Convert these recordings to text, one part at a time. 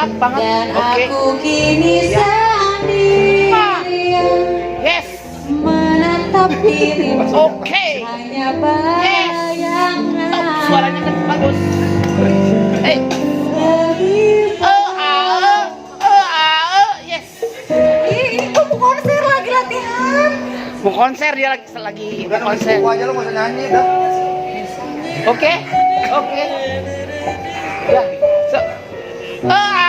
mantap banget. Dan Oke. aku kini Ya. sendirian Yes. menatap dirimu. Oke. Hanya bayangan. Suaranya kan bagus. Yes. Ini kok mau konser lagi latihan? Mau konser dia lagi Udah konser. aja lu nggak usah nyanyi dah. Oke. Ya. So. Nah.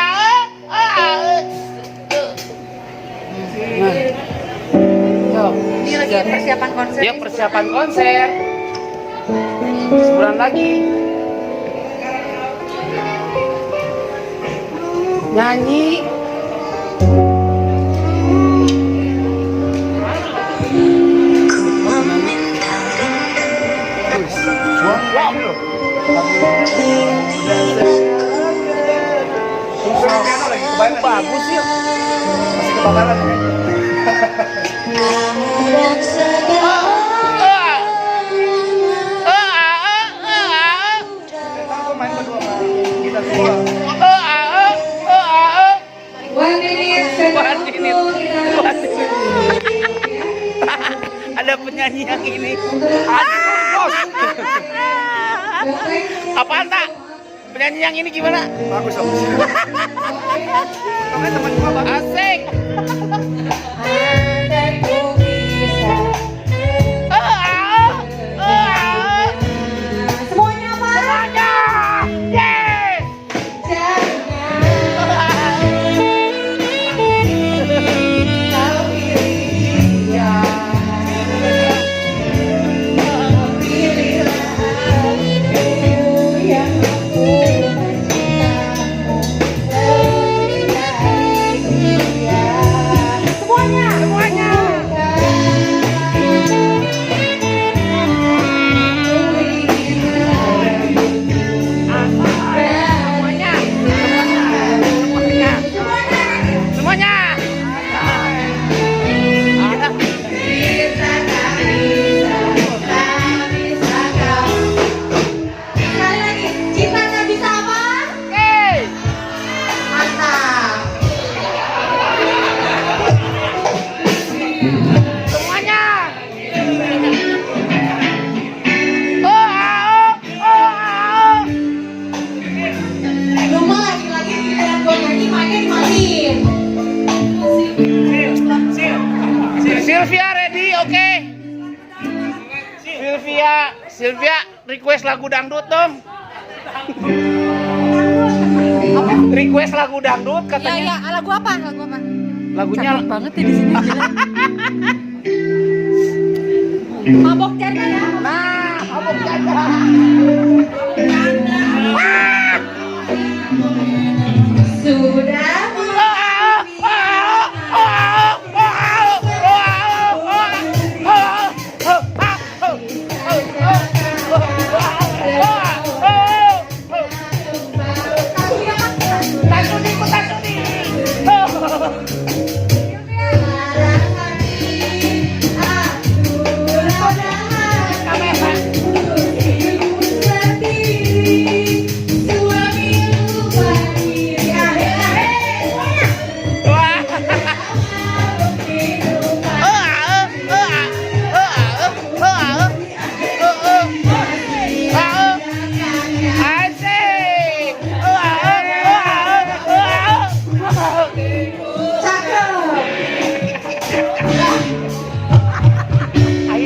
Ini lagi persiapan konser. Ya persiapan konser. Sebulan lagi. Nyanyi. Bagus ya. Masih kebakaran ya. Dan segala Ntar gua main berdua sama kita semua. Ada penyanyi yang ini. Apaan tak? Penyanyi yang ini gimana? Bagus bagus. Pokoknya teman gua bagus. Asik. andaiku bisa. Semuanya apa? Semuanya. Yes. Semuanya. Semuanya. Semuanya. Sekali lagi, cinta tak bisa apa? Mantap. Semuanya. Cuma lagi-lagi giliran gua nyanyi mainnya dimatiin. Sylvia ready, oke? Sylvia request lagu dangdut dong. Request lagu dangdut katanya. Lagu apa? Lagunya Banget ya di sini. Mabok janda ya. nah, mabuk janda.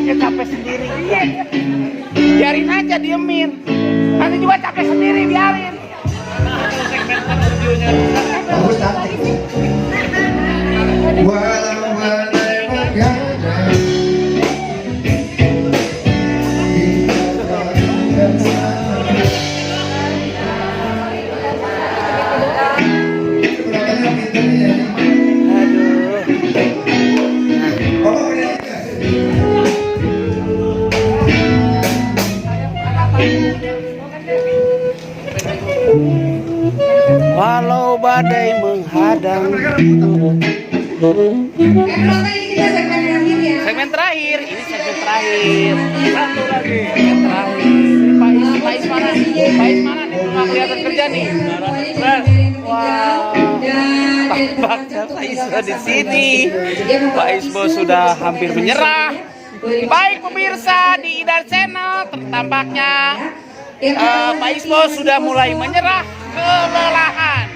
Sudah capek sendiri. Biarin aja, diemin. Nanti juga capek sendiri, biarin. Bagus cantik. Walau badai menggadang, kita akan sama. Berapa kita nih ya? Bapak beri aja. Walau badai menghadang. Segmen terakhir, ini segmen terakhir. Satu lagi. Segmen terakhir. Pak Isma Faiz mana? Faiz mana nih? Belum kelihatan kerja nih. Wah, tampaknya Faiz sudah di sini. Faiz bos sudah hampir menyerah. Baik pemirsa di Idar Channel, tampaknya Faiz bos sudah mulai menyerah kelelahan.